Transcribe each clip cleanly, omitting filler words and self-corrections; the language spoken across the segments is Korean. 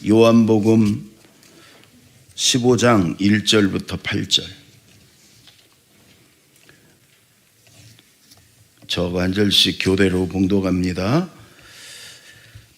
요한복음 15장 1절부터 8절. 저거 한 절씩 교대로 봉독합니다.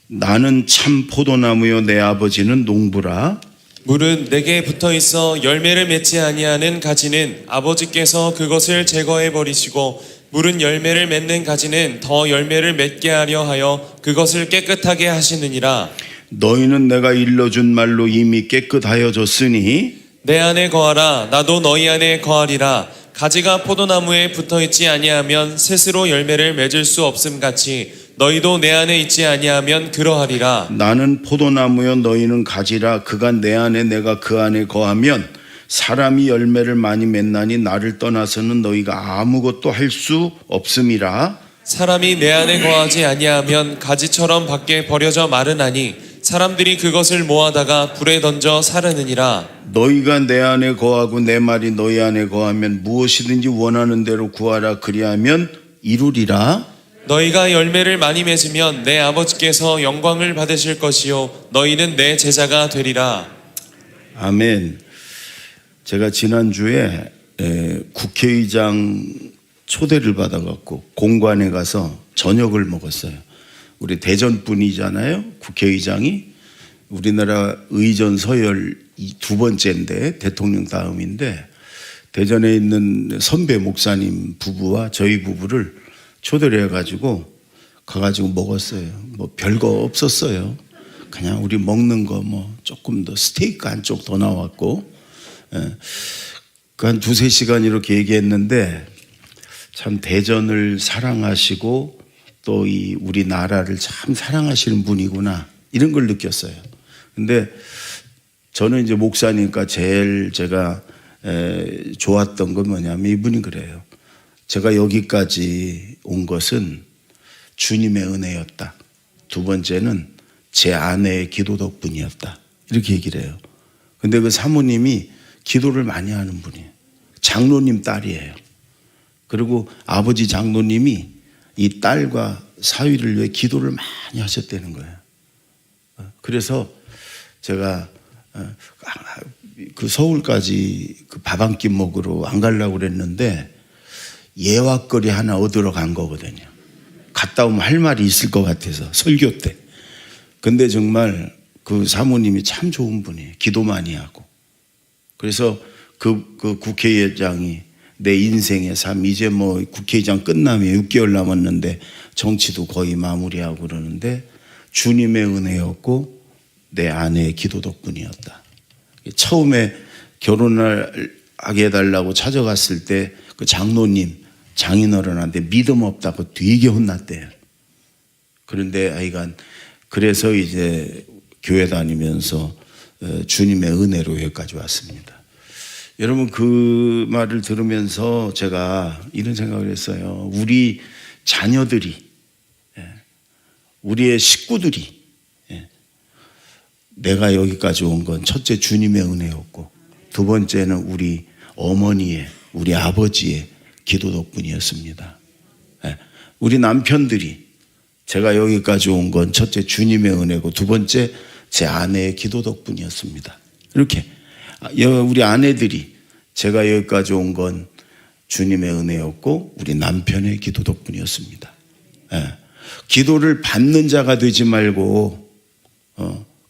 나는 참 포도나무요 내 아버지는 농부라. 물은 내게 붙어 있어 열매를 맺지 아니하는 가지는 아버지께서 그것을 제거해 버리시고, 물은 열매를 맺는 가지는 더 열매를 맺게 하려 하여 그것을 깨끗하게 하시느니라. 너희는 내가 일러준 말로 이미 깨끗하여졌으니 내 안에 거하라, 나도 너희 안에 거하리라. 가지가 포도나무에 붙어 있지 아니하면 스스로 열매를 맺을 수 없음 같이 너희도 내 안에 있지 아니하면 그러하리라. 나는 포도나무요 너희는 가지라. 그가 내 안에 내가 그 안에 거하면 사람이 열매를 많이 맺나니 나를 떠나서는 너희가 아무것도 할 수 없음이라. 사람이 내 안에 거하지 아니하면 가지처럼 밖에 버려져 마르나니 사람들이 그것을 모아다가 불에 던져 사르느니라. 너희가 내 안에 거하고 내 말이 너희 안에 거하면 무엇이든지 원하는 대로 구하라. 그리하면 이루리라. 너희가 열매를 많이 맺으면 내 아버지께서 영광을 받으실 것이요 너희는 내 제자가 되리라. 아멘. 제가 지난주에 국회의장 초대를 받아갖고 공관에 가서 저녁을 먹었어요. 우리 대전 분이잖아요. 국회의장이 우리나라 의전 서열 두 번째인데 대통령 다음인데, 대전에 있는 선배 목사님 부부와 저희 부부를 초대를 해가지고 가가지고 먹었어요. 뭐 별거 없었어요. 그냥 우리 먹는 거 뭐 조금 더 스테이크 한쪽 더 나왔고, 그 한 두세 시간 이렇게 얘기했는데 참 대전을 사랑하시고 또 이 우리나라를 참 사랑하시는 분이구나, 이런 걸 느꼈어요. 근데 저는 이제 목사니까 제일 제가 좋았던 건 뭐냐면 이분이 그래요. 제가 여기까지 온 것은 주님의 은혜였다. 두 번째는 제 아내의 기도 덕분이었다. 이렇게 얘기를 해요. 근데 그 사모님이 기도를 많이 하는 분이에요. 장로님 딸이에요. 그리고 아버지 장로님이 이 딸과 사위를 위해 기도를 많이 하셨다는 거예요. 그래서 제가 그 서울까지 그 밥 한 끼 먹으러 안 가려고 그랬는데 예화거리 하나 얻으러 간 거거든요. 갔다 오면 할 말이 있을 것 같아서, 설교 때. 근데 정말 그 사모님이 참 좋은 분이에요. 기도 많이 하고. 그래서 그 국회의장이 내 인생의 삶, 이제 뭐 국회의장 끝나면 6개월 남았는데 정치도 거의 마무리하고 그러는데 주님의 은혜였고 내 아내의 기도 덕분이었다. 처음에 결혼을 하게 해달라고 찾아갔을 때 그 장로님, 장인어른한테 믿음 없다고 되게 혼났대요. 그런데 하여간 그래서 이제 교회 다니면서 주님의 은혜로 여기까지 왔습니다. 여러분, 그 말을 들으면서 제가 이런 생각을 했어요. 우리 자녀들이, 우리의 식구들이, 내가 여기까지 온 건 첫째 주님의 은혜였고, 두 번째는 우리 어머니의, 우리 아버지의 기도 덕분이었습니다. 우리 남편들이 제가 여기까지 온 건 첫째 주님의 은혜고, 두 번째 제 아내의 기도 덕분이었습니다. 이렇게 우리 아내들이 제가 여기까지 온 건 주님의 은혜였고 우리 남편의 기도 덕분이었습니다. 기도를 받는 자가 되지 말고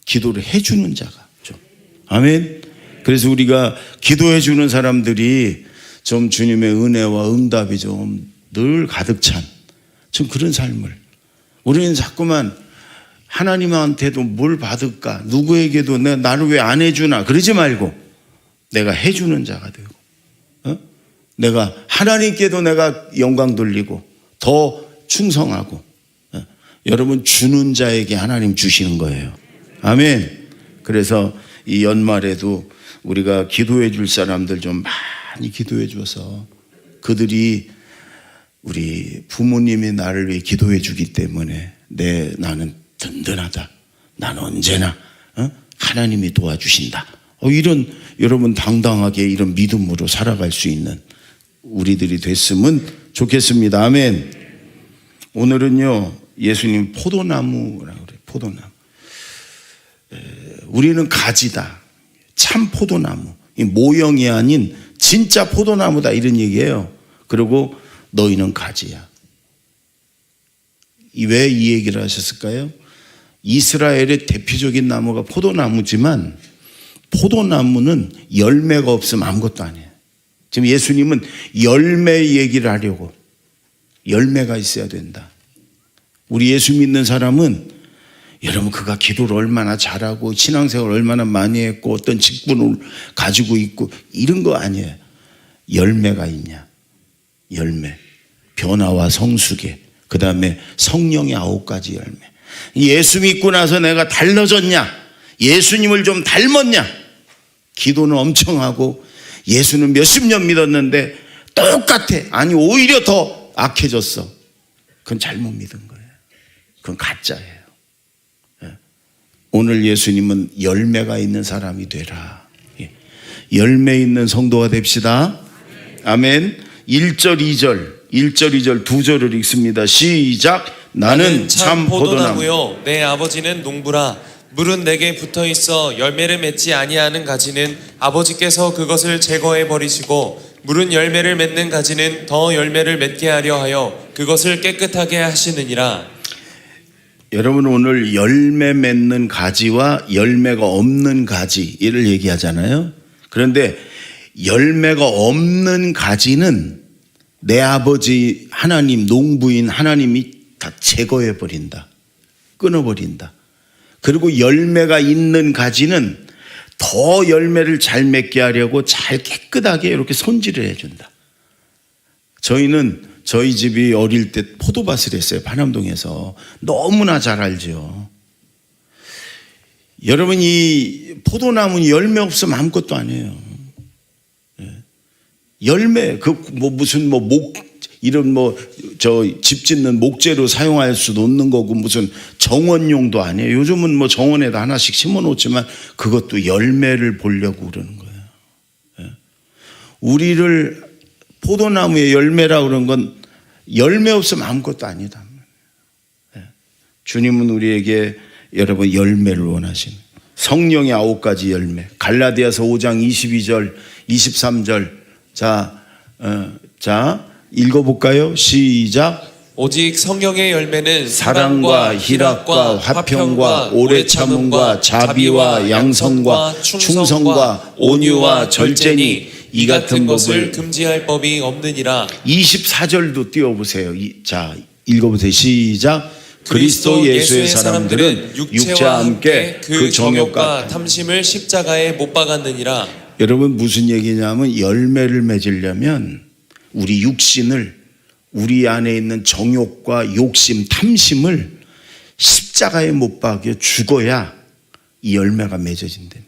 기도를 해주는 자가 좀. 아멘. 그래서 우리가 기도해 주는 사람들이 좀 주님의 은혜와 응답이 좀 늘 가득 찬 좀 그런 삶을. 우리는 자꾸만 하나님한테도 뭘 받을까, 누구에게도 나를 왜 안 해주나 그러지 말고 내가 해주는 자가 되고, 내가 하나님께도 내가 영광 돌리고 더 충성하고. 여러분, 주는 자에게 하나님 주시는 거예요. 아멘. 그래서 이 연말에도 우리가 기도해 줄 사람들 좀 많이 기도해 줘서, 그들이 우리 부모님이 나를 위해 기도해 주기 때문에 나는 든든하다. 난 언제나 하나님이 도와주신다. 이런, 여러분 당당하게 이런 믿음으로 살아갈 수 있는 우리들이 됐으면 좋겠습니다. 아멘. 오늘은요, 예수님 포도나무라고 그래요. 포도나무. 우리는 가지다. 참 포도나무. 이 모형이 아닌 진짜 포도나무다 이런 얘기예요. 그리고 너희는 가지야. 왜 이 얘기를 하셨을까요? 이스라엘의 대표적인 나무가 포도나무지만 포도나무는 열매가 없으면 아무것도 아니에요. 지금 예수님은 열매 얘기를 하려고 열매가 있어야 된다. 우리 예수 믿는 사람은 여러분 그가 기도를 얼마나 잘하고 신앙생활을 얼마나 많이 했고 어떤 직분을 가지고 있고 이런 거 아니에요. 열매가 있냐. 열매. 변화와 성숙에 그 다음에 성령의 9가지 열매. 예수 믿고 나서 내가 달라졌냐? 예수님을 좀 닮았냐? 기도는 엄청 하고 예수는 몇십 년 믿었는데 똑같아. 아니 오히려 더 악해졌어. 그건 잘못 믿은 거예요. 그건 가짜예요. 오늘 예수님은 열매가 있는 사람이 되라. 열매 있는 성도가 됩시다. 아멘. 1절 2절 두 절을 읽습니다. 시작. 나는 참 포도나무요 내 아버지는 농부라. 물은 내게 붙어 있어 열매를 맺지 아니하는 가지는 아버지께서 그것을 제거해 버리시고 물은 열매를 맺는 가지는 더 열매를 맺게 하려 하여 그것을 깨끗하게 하시느니라. 여러분 오늘 열매 맺는 가지와 열매가 없는 가지 이를 얘기하잖아요. 그런데 열매가 없는 가지는 내 아버지 하나님 농부인 하나님이 다 제거해 버린다. 끊어버린다. 그리고 열매가 있는 가지는 더 열매를 잘 맺게 하려고 잘 깨끗하게 이렇게 손질을 해준다. 저희는 저희 집이 어릴 때 포도밭을 했어요. 파남동에서. 너무나 잘 알죠. 여러분 이 포도나무는 열매 없으면 아무것도 아니에요. 열매 무슨 이런 저 집 짓는 목재로 사용할 수도 없는 거고 무슨 정원용도 아니에요. 요즘은 정원에다 하나씩 심어 놓지만 그것도 열매를 보려고 그러는 거예요. 우리를 포도나무의 열매라고 그런 건 열매 없으면 아무것도 아니다. 주님은 우리에게 여러분 열매를 원하시는 성령의 9가지 열매. 갈라디아서 5장 22절 23절 자 읽어볼까요? 시작. 오직 성령의 열매는 사랑과 희락과 화평과 오래 참음과 자비와 양성과 충성과 온유와 절제니 이 같은 법을 금지할 법이 없느니라. 24절도 띄워보세요. 자 읽어보세요. 시작. 그리스도 예수의 사람들은 육체와 함께 그 정욕과 탐심을 십자가에 못 박았느니라. 여러분 무슨 얘기냐면 열매를 맺으려면 우리 육신을 우리 안에 있는 정욕과 욕심, 탐심을 십자가에 못 박여 죽어야 이 열매가 맺어진다는 거예요.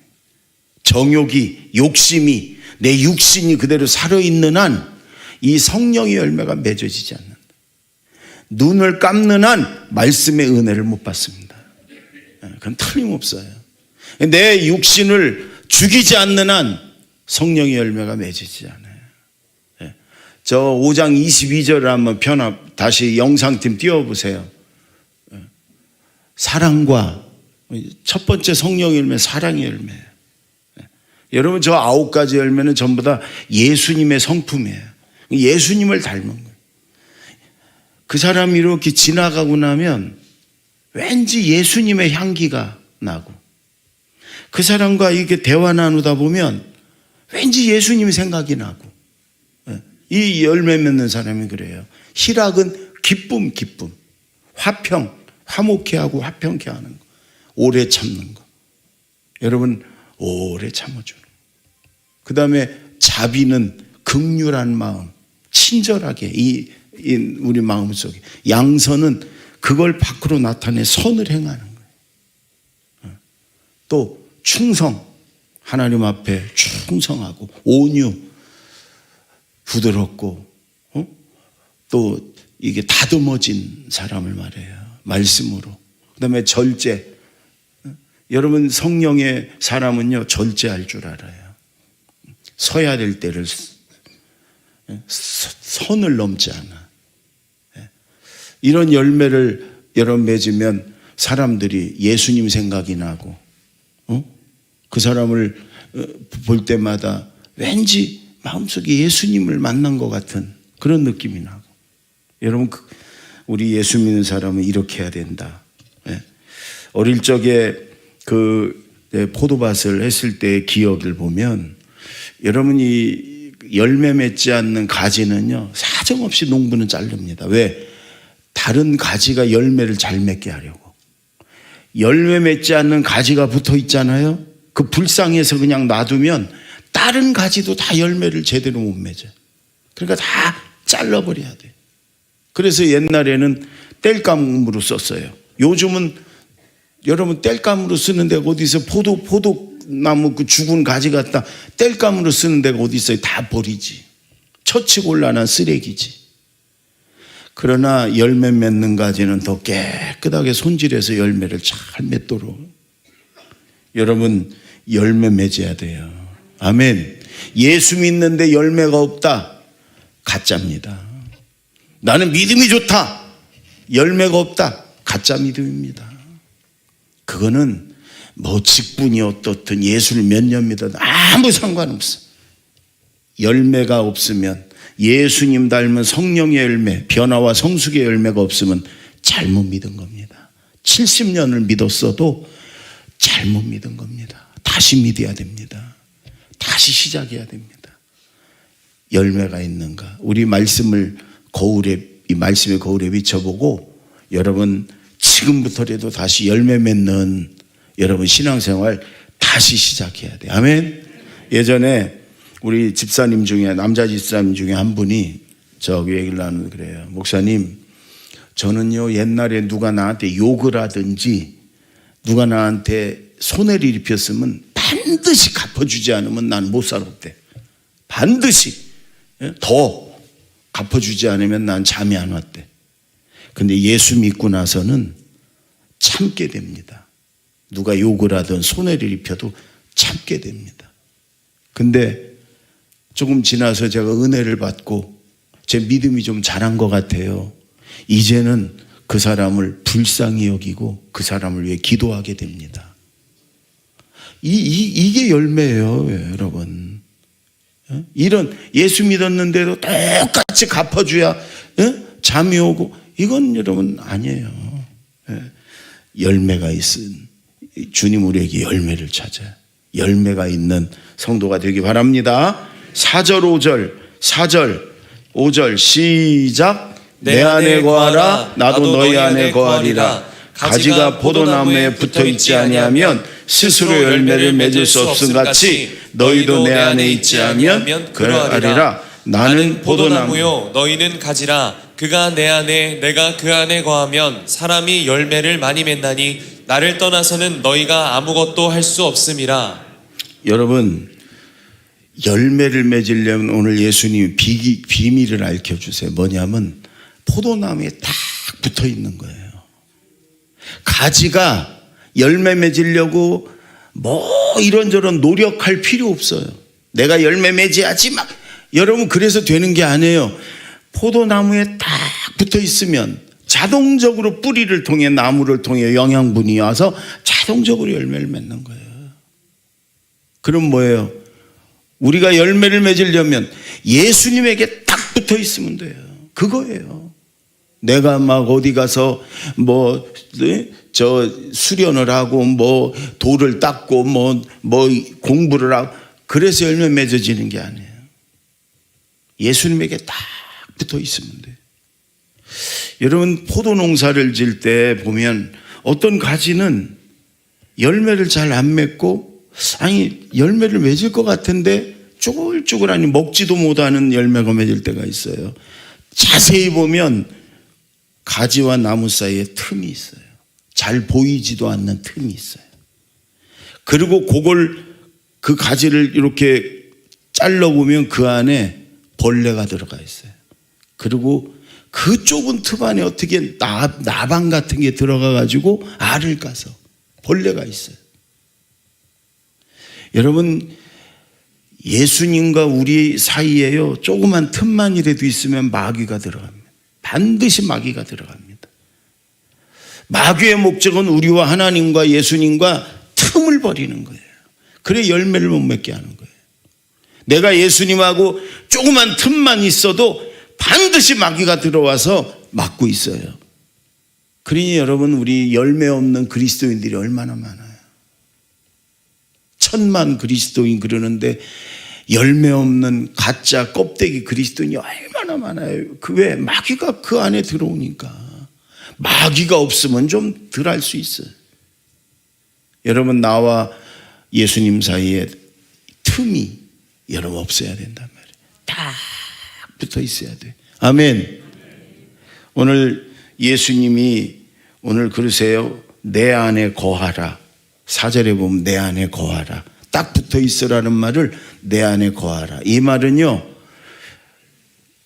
정욕이, 욕심이 내 육신이 그대로 살아있는 한 이 성령의 열매가 맺어지지 않는다. 눈을 감는 한 말씀의 은혜를 못 받습니다. 그건 틀림없어요. 내 육신을 죽이지 않는 한 성령의 열매가 맺어지지 않아요. 저 5장 22절을 한번 다시 영상팀 띄워보세요. 사랑과 첫 번째 성령의 열매 사랑의 열매예요. 여러분 저 9가지 열매는 전부 다 예수님의 성품이에요. 예수님을 닮은 거예요. 그 사람이 이렇게 지나가고 나면 왠지 예수님의 향기가 나고 그 사람과 이렇게 대화 나누다 보면 왠지 예수님 생각이 나고 이 열매 맺는 사람이 그래요. 희락은 기쁨 화평 화목해 하고 화평케 하는 거 오래 참는 거 여러분 오래 참아주는 거 그 다음에 자비는 긍휼한 마음 친절하게 우리 마음속에 양선은 그걸 밖으로 나타내 선을 행하는 거예요. 또 충성 하나님 앞에 충성하고 온유 부드럽고 또 이게 다듬어진 사람을 말해요. 말씀으로. 그 다음에 절제. 여러분 성령의 사람은요 절제할 줄 알아요. 서야 될 때를 선을 넘지 않아. 이런 열매를 여러분 맺으면 사람들이 예수님 생각이 나고 그 사람을 볼 때마다 왠지 마음속에 예수님을 만난 것 같은 그런 느낌이 나고. 여러분, 우리 예수 믿는 사람은 이렇게 해야 된다. 어릴 적에 포도밭을 했을 때의 기억을 보면, 여러분이 열매 맺지 않는 가지는요, 사정없이 농부는 자릅니다. 왜? 다른 가지가 열매를 잘 맺게 하려고. 열매 맺지 않는 가지가 붙어 있잖아요. 그 불상에서 그냥 놔두면 다른 가지도 다 열매를 제대로 못 맺어요. 그러니까 다 잘라버려야 돼. 그래서 옛날에는 땔감으로 썼어요. 요즘은 여러분 땔감으로 쓰는 데가 어디 있어요? 포도나무 그 죽은 가지 갖다 땔감으로 쓰는 데가 어디 있어요? 다 버리지. 처치곤란한 쓰레기지. 그러나 열매 맺는 가지는 더 깨끗하게 손질해서 열매를 잘 맺도록. 여러분, 열매 맺어야 돼요. 아멘. 예수 믿는데 열매가 없다, 가짜입니다. 나는 믿음이 좋다, 열매가 없다, 가짜 믿음입니다. 그거는 뭐 직분이 어떻든 예수를 몇 년 믿어도 아무 상관없어. 열매가 없으면, 예수님 닮은 성령의 열매, 변화와 성숙의 열매가 없으면 잘못 믿은 겁니다. 70년을 믿었어도 잘못 믿은 겁니다. 다시 믿어야 됩니다. 다시 시작해야 됩니다. 열매가 있는가? 우리 말씀을 이 말씀의 거울에 비춰보고, 여러분 지금부터라도 다시 열매 맺는 여러분 신앙생활 다시 시작해야 돼요. 아멘. 예전에 우리 집사님 중에, 남자 집사님 중에 한 분이 저기 얘기를 하는 그래요. 목사님, 저는요 옛날에 누가 나한테 욕을 하든지 누가 나한테 손해를 입혔으면 반드시 갚아주지 않으면 난 못 살았대. 반드시 더 갚아주지 않으면 난 잠이 안 왔대. 근데 예수 믿고 나서는 참게 됩니다. 누가 욕을 하든 손해를 입혀도 참게 됩니다. 근데 조금 지나서 제가 은혜를 받고 제 믿음이 좀 자란 것 같아요. 이제는 그 사람을 불쌍히 여기고 그 사람을 위해 기도하게 됩니다. 이게 열매예요, 여러분. 이런 예수 믿었는데도 똑같이 갚아줘야 잠이 오고, 이건 여러분 아니에요. 열매가 있은 주님, 우리에게 열매를 찾아요. 열매가 있는 성도가 되기 바랍니다. 4절 5절 시작. 내 안에 거하라, 나도 너희 안에 거하리라. 가지가 포도나무에 붙어있지 아니하면 스스로 열매를 맺을 수 없음 같이 너희도 내 안에 있지 않으면 그러하리라. 나는 포도나무요 너희는 가지라. 그가 내 안에, 내가 그 안에 거하면 사람이 열매를 많이 맺나니 나를 떠나서는 너희가 아무것도 할 수 없음이라. 여러분, 열매를 맺으려면 오늘 예수님이 비밀을 알려주세요. 뭐냐면 포도나무에 딱 붙어 있는 거예요. 가지가 열매 맺으려고 뭐 이런저런 노력할 필요 없어요. 내가 열매 맺어야지 막. 여러분, 그래서 되는 게 아니에요. 포도나무에 딱 붙어 있으면 자동적으로 뿌리를 통해, 나무를 통해 영양분이 와서 자동적으로 열매를 맺는 거예요. 그럼 뭐예요? 우리가 열매를 맺으려면 예수님에게 딱 붙어 있으면 돼요. 그거예요. 내가 막 어디 가서 수련을 하고 돌을 닦고 공부를 하고 그래서 열매 맺어지는 게 아니에요. 예수님에게 딱 붙어 있으면 돼요. 여러분, 포도 농사를 지을 때 보면 어떤 가지는 열매를 잘 안 맺고, 열매를 맺을 것 같은데 쭈글쭈글하니 먹지도 못하는 열매가 맺을 때가 있어요. 자세히 보면 가지와 나무 사이에 틈이 있어요. 잘 보이지도 않는 틈이 있어요. 그리고 그 가지를 이렇게 잘라보면 그 안에 벌레가 들어가 있어요. 그리고 그 좁은 틈 안에 어떻게 나방 같은 게 들어가 가지고 알을 까서 벌레가 있어요. 여러분, 예수님과 우리 사이에요, 조그만 틈만이라도 있으면 마귀가 들어갑니다. 반드시 마귀가 들어갑니다. 마귀의 목적은 우리와 하나님과 예수님과 틈을 버리는 거예요. 그래 열매를 못 맺게 하는 거예요. 내가 예수님하고 조그만 틈만 있어도 반드시 마귀가 들어와서 막고 있어요. 그러니 여러분, 우리 열매 없는 그리스도인들이 얼마나 많아요. 1000만 그리스도인 그러는데 열매 없는 가짜 껍데기 그리스도인이 얼마나 많아요. 그 왜? 마귀가 그 안에 들어오니까. 마귀가 없으면 좀 덜 할 수 있어요. 여러분, 나와 예수님 사이에 틈이 여러분 없어야 된단 말이에요. 딱 붙어 있어야 돼. 아멘. 오늘 예수님이 오늘 그러세요. 내 안에 거하라. 4절에 보면 내 안에 거하라. 딱 붙어 있으라는 말을 내 안에 거하라. 이 말은요,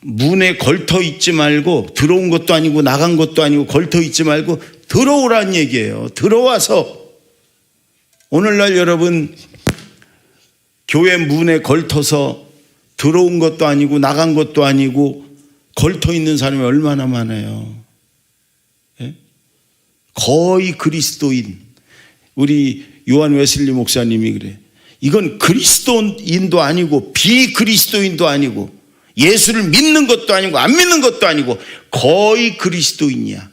문에 걸터 있지 말고, 들어온 것도 아니고 나간 것도 아니고 걸터 있지 말고 들어오란 얘기예요. 들어와서. 오늘날 여러분, 교회 문에 걸터서 들어온 것도 아니고 나간 것도 아니고 걸터 있는 사람이 얼마나 많아요. 예? 거의 그리스도인. 우리 요한 웨슬리 목사님이 그래. 이건 그리스도인도 아니고 비그리스도인도 아니고 예수를 믿는 것도 아니고 안 믿는 것도 아니고 거의 그리스도인이야.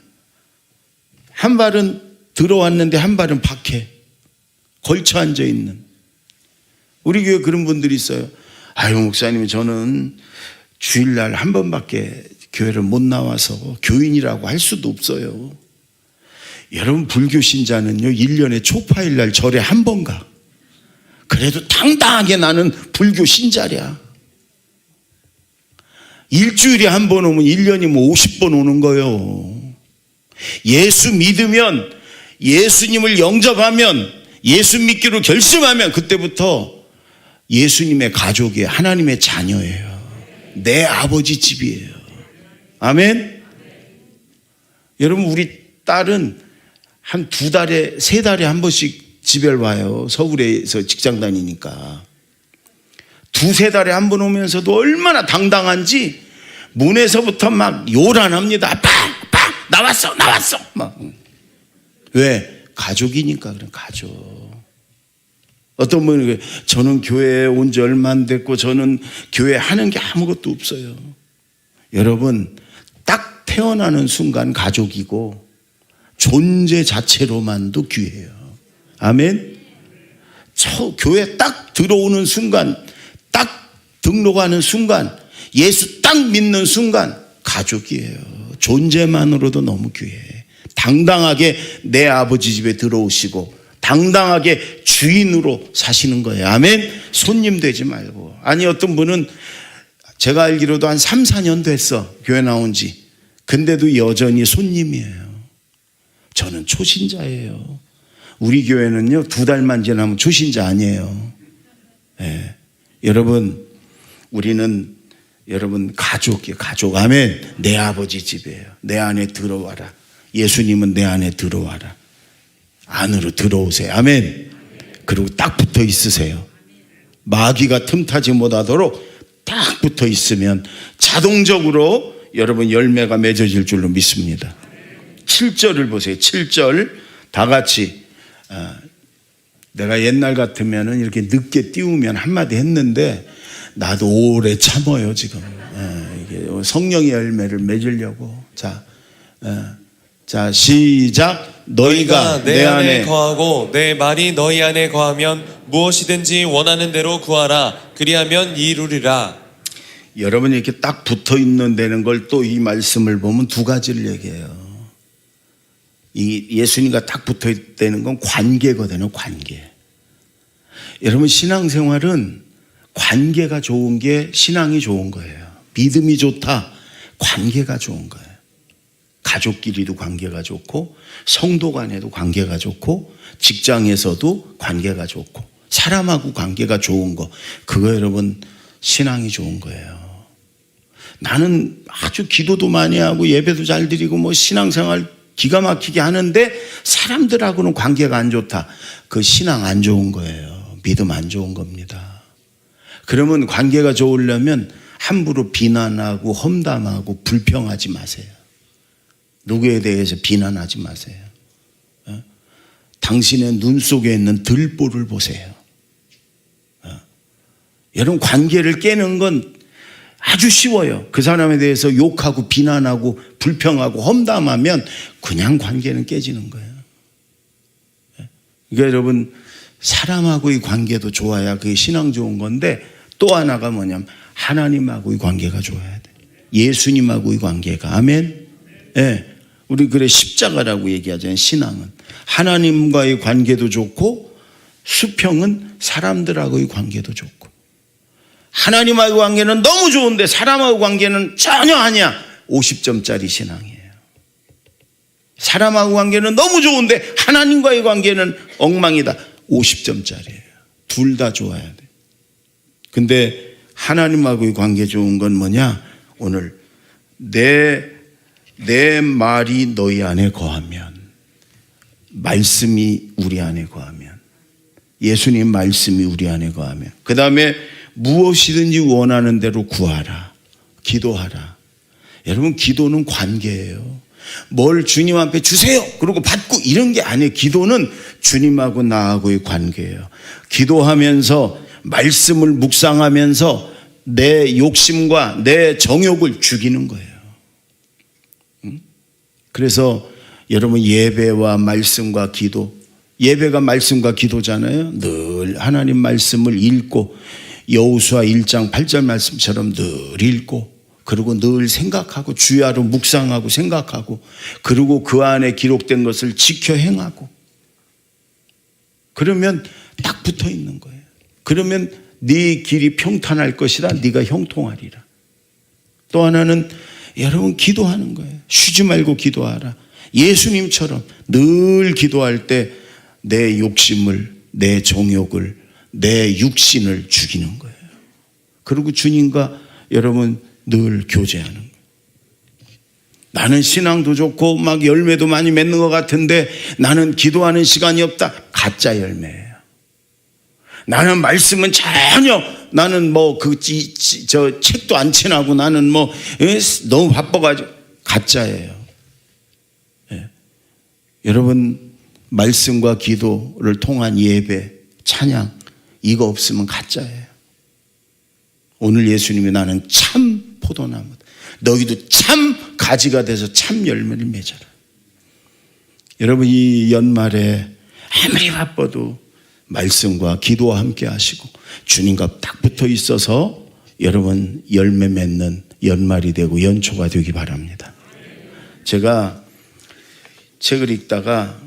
한 발은 들어왔는데 한 발은 밖에 걸쳐 앉아 있는. 우리 교회 그런 분들이 있어요. 아유, 목사님, 저는 주일날 한 번밖에 교회를 못 나와서 교인이라고 할 수도 없어요. 여러분, 불교 신자는요 1년에 초파일날 절에 한 번 가. 그래도 당당하게 나는 불교 신자랴. 일주일에 한 번 오면 1년이면 50번 오는 거예요. 예수 믿으면, 예수님을 영접하면, 예수 믿기로 결심하면 그때부터 예수님의 가족이에요. 하나님의 자녀예요. 내 아버지 집이에요. 아멘. 여러분, 우리 딸은 한 2달에 3달에 한 번씩 집에 와요. 서울에서 직장 다니니까 2-3달에 한 번 오면서도 얼마나 당당한지 문에서부터 막 요란합니다. 팍팍 나왔어 막. 왜? 가족이니까. 그래, 가족. 어떤 분은 저는 교회에 온 지 얼마 안 됐고 저는 교회 하는 게 아무것도 없어요. 여러분, 딱 태어나는 순간 가족이고 존재 자체로만도 귀해요. 아멘. 교회 딱 들어오는 순간, 딱 등록하는 순간, 예수 딱 믿는 순간 가족이에요. 존재만으로도 너무 귀해. 당당하게 내 아버지 집에 들어오시고 당당하게 주인으로 사시는 거예요. 아멘. 손님 되지 말고. 아니, 어떤 분은 제가 알기로도 한 3-4년 됐어, 교회 나온 지. 근데도 여전히 손님이에요. 저는 초신자예요. 우리 교회는요 2달만 지나면 초신자 아니에요. 네. 여러분, 우리는 여러분 가족이에요. 가족. 아멘. 내 아버지 집이에요. 내 안에 들어와라. 예수님은 내 안에 들어와라. 안으로 들어오세요. 아멘. 그리고 딱 붙어 있으세요. 마귀가 틈타지 못하도록 딱 붙어 있으면 자동적으로 여러분 열매가 맺어질 줄로 믿습니다. 7절을 보세요. 7절 다 같이. 내가 옛날 같으면 이렇게 늦게 띄우면 한마디 했는데 나도 오래 참아요 지금. 이게 성령의 열매를 맺으려고. 자, 시작. 너희가 내 안에 거하고 내 말이 너희 안에 거하면 무엇이든지 원하는 대로 구하라. 그리하면 이루리라. 여러분이 이렇게 딱 붙어 있는 데는 걸 또 이 말씀을 보면 2가지를 얘기해요. 이 예수님과 딱 붙어 있다는 건 관계거든요. 관계. 여러분, 신앙생활은 관계가 좋은 게 신앙이 좋은 거예요. 믿음이 좋다, 관계가 좋은 거예요. 가족끼리도 관계가 좋고 성도 간에도 관계가 좋고 직장에서도 관계가 좋고 사람하고 관계가 좋은 거, 그거 여러분 신앙이 좋은 거예요. 나는 아주 기도도 많이 하고 예배도 잘 드리고 뭐 신앙생활 기가 막히게 하는데 사람들하고는 관계가 안 좋다. 그 신앙 안 좋은 거예요. 믿음 안 좋은 겁니다. 그러면 관계가 좋으려면 함부로 비난하고 험담하고 불평하지 마세요. 누구에 대해서 비난하지 마세요. 당신의 눈 속에 있는 들보를 보세요. 여러분, 관계를 깨는 건 아주 쉬워요. 그 사람에 대해서 욕하고 비난하고 불평하고 험담하면 그냥 관계는 깨지는 거예요. 그러니까 여러분, 사람하고의 관계도 좋아야 그게 신앙 좋은 건데, 또 하나가 뭐냐면 하나님하고의 관계가 좋아야 돼. 예수님하고의 관계가. 아멘. 예. 우리 그래 십자가라고 얘기하잖아요. 신앙은 하나님과의 관계도 좋고, 수평은 사람들하고의 관계도 좋고. 하나님하고의 관계는 너무 좋은데 사람하고의 관계는 전혀 아니야. 50점짜리 신앙이에요. 사람하고의 관계는 너무 좋은데 하나님과의 관계는 엉망이다. 50점짜리예요. 둘 다 좋아야 돼. 근데 하나님하고의 관계 좋은 건 뭐냐? 오늘 내 말이 너희 안에 거하면, 말씀이 우리 안에 거하면, 예수님 말씀이 우리 안에 거하면, 그 다음에 무엇이든지 원하는 대로 구하라, 기도하라. 여러분, 기도는 관계예요. 뭘 주님 앞에 주세요 그러고 받고 이런 게 아니에요. 기도는 주님하고 나하고의 관계예요. 기도하면서 말씀을 묵상하면서 내 욕심과 내 정욕을 죽이는 거예요. 그래서 여러분, 예배와 말씀과 기도, 예배가 말씀과 기도잖아요. 늘 하나님 말씀을 읽고, 여호수아 1장 8절 말씀처럼 늘 읽고, 그리고 늘 생각하고, 주야로 묵상하고 생각하고, 그리고 그 안에 기록된 것을 지켜 행하고, 그러면 딱 붙어 있는 거예요. 그러면 네 길이 평탄할 것이라, 네가 형통하리라. 또 하나는 여러분, 기도하는 거예요. 쉬지 말고 기도하라. 예수님처럼 늘 기도할 때 내 욕심을, 내 정욕을, 내 육신을 죽이는 거예요. 그리고 주님과 여러분 늘 교제하는 거예요. 나는 신앙도 좋고 막 열매도 많이 맺는 것 같은데 나는 기도하는 시간이 없다. 가짜 열매예요. 나는 말씀은 전혀, 나는 뭐 저 책도 안 친하고 나는 뭐 너무 바빠가지고, 가짜예요. 예. 여러분, 말씀과 기도를 통한 예배, 찬양, 이거 없으면 가짜예요. 오늘 예수님이 나는 참 포도나무다. 너희도 참 가지가 돼서 참 열매를 맺어라. 여러분, 이 연말에 아무리 바빠도 말씀과 기도와 함께 하시고 주님과 딱 붙어 있어서 여러분 열매 맺는 연말이 되고 연초가 되기 바랍니다. 제가 책을 읽다가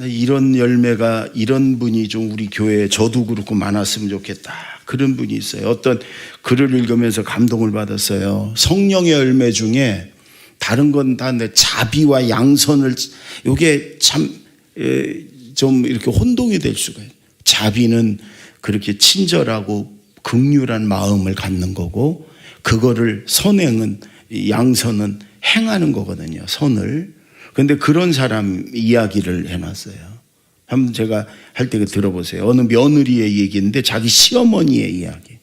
이런 열매가, 이런 분이 좀 우리 교회에, 저도 그렇고 많았으면 좋겠다, 그런 분이 있어요. 어떤 글을 읽으면서 감동을 받았어요. 성령의 열매 중에 다른 건 다 내 자비와 양선을, 이게 참 좀 이렇게 혼동이 될 수가 있어요. 자비는 그렇게 친절하고 긍휼한 마음을 갖는 거고, 그거를 선행은, 양선은 행하는 거거든요. 선을. 그런데 그런 사람 이야기를 해놨어요. 한번 제가 할 때 들어보세요. 어느 며느리의 얘기인데 자기 시어머니의 이야기.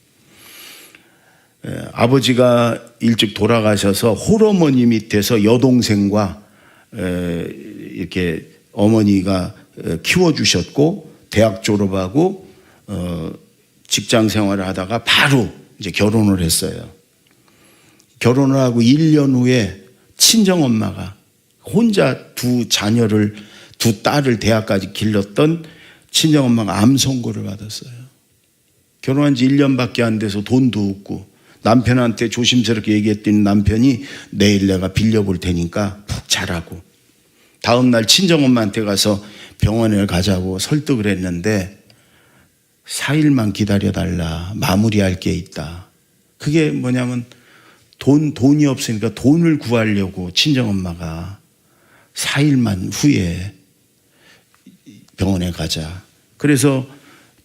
아버지가 일찍 돌아가셔서 홀어머니 밑에서 여동생과 이렇게 어머니가 키워주셨고, 대학 졸업하고 직장 생활을 하다가 바로 이제 결혼을 했어요. 결혼을 하고 1년 후에 친정엄마가 혼자 두 딸을 대학까지 길렀던 친정엄마가 암 선고를 받았어요. 결혼한 지 1년밖에 안 돼서 돈도 없고, 남편한테 조심스럽게 얘기했더니 남편이 내일 내가 빌려볼 테니까 푹 자라고, 다음날 친정엄마한테 가서 병원에 가자고 설득을 했는데 4일만 기다려달라, 마무리할 게 있다. 그게 뭐냐면 돈이 없으니까 돈을 구하려고 친정엄마가 4일만 후에 병원에 가자. 그래서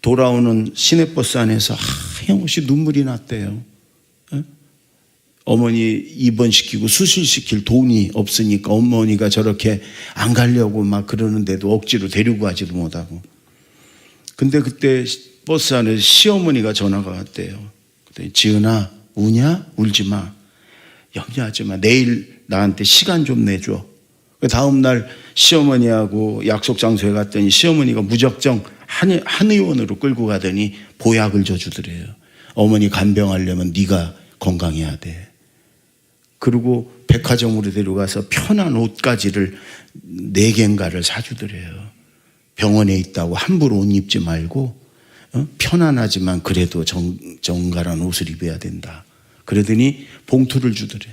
돌아오는 시내버스 안에서 하염없이 눈물이 났대요. 어머니 입원시키고 수술시킬 돈이 없으니까 어머니가 저렇게 안 가려고 막 그러는데도 억지로 데리고 가지도 못하고. 근데 그때 버스 안에서 시어머니가 전화가 왔대요. 그때 지은아, 우냐? 울지 마. 염려하지 마. 내일 나한테 시간 좀 내줘. 그 다음날 시어머니하고 약속 장소에 갔더니 시어머니가 무작정 한의원으로 끌고 가더니 보약을 줘주더래요. 어머니 간병하려면 네가 건강해야 돼. 그리고 백화점으로 데려가서 편한 옷가지를 4개인가를 사주더래요. 병원에 있다고 함부로 옷 입지 말고 편안하지만 그래도 정갈한 옷을 입어야 된다. 그러더니 봉투를 주더래.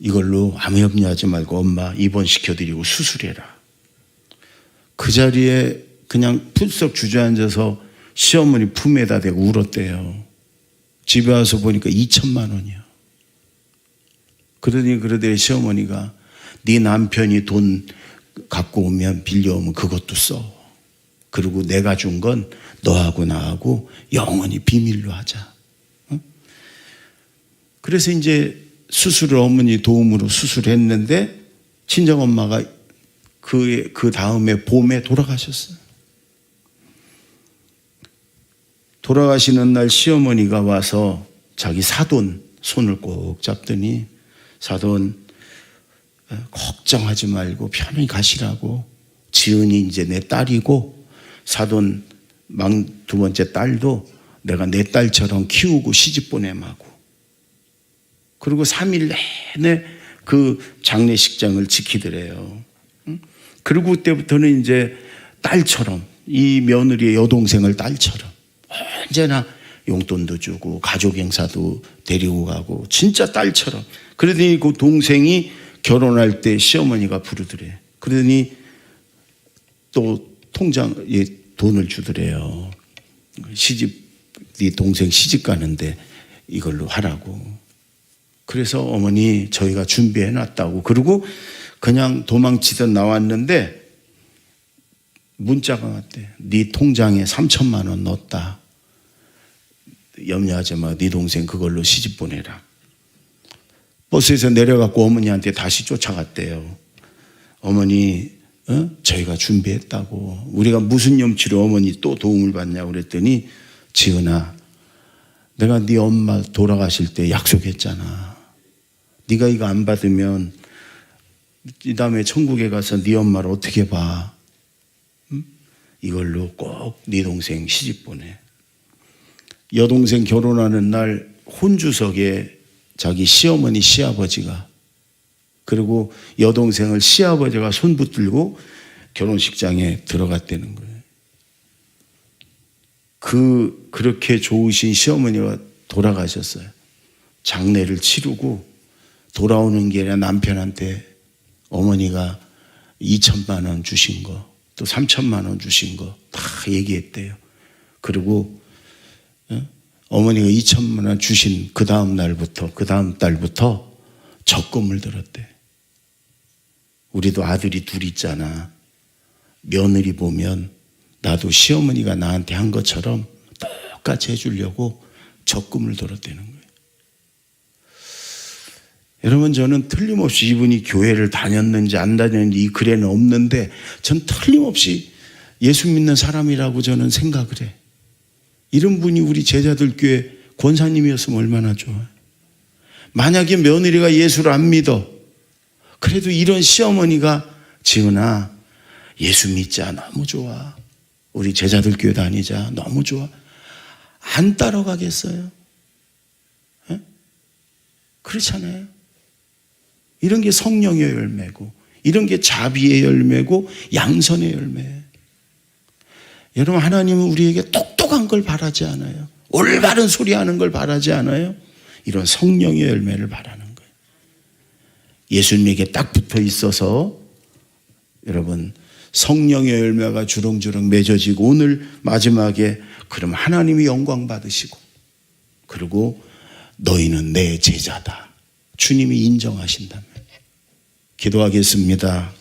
이걸로 아무 염려하지 말고 엄마 입원시켜드리고 수술해라. 그 자리에 그냥 풀썩 주저앉아서 시어머니 품에다 대고 울었대요. 집에 와서 보니까 2천만 원이요. 그러더니 시어머니가 네 남편이 돈 갖고 오면 빌려오면 그것도 써. 그리고 내가 준 건 너하고 나하고 영원히 비밀로 하자. 그래서 이제 수술을 어머니 도움으로 수술했는데 친정엄마가 그 다음에 봄에 돌아가셨어요. 돌아가시는 날 시어머니가 와서 자기 사돈 손을 꼭 잡더니 사돈 걱정하지 말고 편히 가시라고. 지은이 이제 내 딸이고 사돈 두 번째 딸도 내가 내 딸처럼 키우고 시집 보내마고. 그리고 3일 내내 그 장례식장을 지키더래요. 그리고 그때부터는 이제 딸처럼 이 며느리의 여동생을 딸처럼 언제나 용돈도 주고 가족 행사도 데리고 가고 진짜 딸처럼. 그러더니 그 동생이 결혼할 때 시어머니가 부르더래. 그러더니 또 통장에 돈을 주더래요. 네 동생 시집 가는데 이걸로 하라고. 그래서 어머니 저희가 준비해 놨다고. 그리고 그냥 도망치듯 나왔는데 문자가 왔대. 네 통장에 3천만 원 넣었다. 염려하지 마. 네 동생 그걸로 시집 보내라. 버스에서 내려갖고 어머니한테 다시 쫓아갔대요. 어머니 저희가 준비했다고. 우리가 무슨 염치로 어머니 또 도움을 받냐고 그랬더니 지은아 내가 네 엄마 돌아가실 때 약속했잖아. 네가 이거 안 받으면 이 다음에 천국에 가서 네 엄마를 어떻게 봐. 이걸로 꼭 네 동생 시집 보내. 여동생 결혼하는 날 혼주석에 자기 시어머니 시아버지가 그리고 여동생을 시아버지가 손 붙들고 결혼식장에 들어갔다는 거예요. 그렇게 좋으신 시어머니가 돌아가셨어요. 장례를 치르고 돌아오는 길에 남편한테 어머니가 2천만 원 주신 거, 또 3천만 원 주신 거 다 얘기했대요. 그리고 어머니가 2천만 원 주신 그 다음 달부터 적금을 들었대. 우리도 아들이 둘 있잖아. 며느리 보면 나도 시어머니가 나한테 한 것처럼 똑같이 해주려고 적금을 들었다는 거예요. 여러분 저는 틀림없이 이분이 교회를 다녔는지 안 다녔는지 이 글에는 없는데 전 틀림없이 예수 믿는 사람이라고 저는 생각을 해. 이런 분이 우리 제자들 교회 권사님이었으면 얼마나 좋아요. 만약에 며느리가 예수를 안 믿어. 그래도 이런 시어머니가 지은아 예수 믿자. 너무 좋아. 우리 제자들 교회 다니자. 너무 좋아. 안 따라가겠어요? 에? 그렇잖아요. 이런 게 성령의 열매고 이런 게 자비의 열매고 양선의 열매예요. 여러분 하나님은 우리에게 똑똑한 걸 바라지 않아요. 올바른 소리 하는 걸 바라지 않아요. 이런 성령의 열매를 바라는 거예요. 예수님에게 딱 붙어 있어서 여러분 성령의 열매가 주렁주렁 맺어지고 오늘 마지막에 그럼 하나님이 영광 받으시고 그리고 너희는 내 제자다. 주님이 인정하신다면 기도하겠습니다.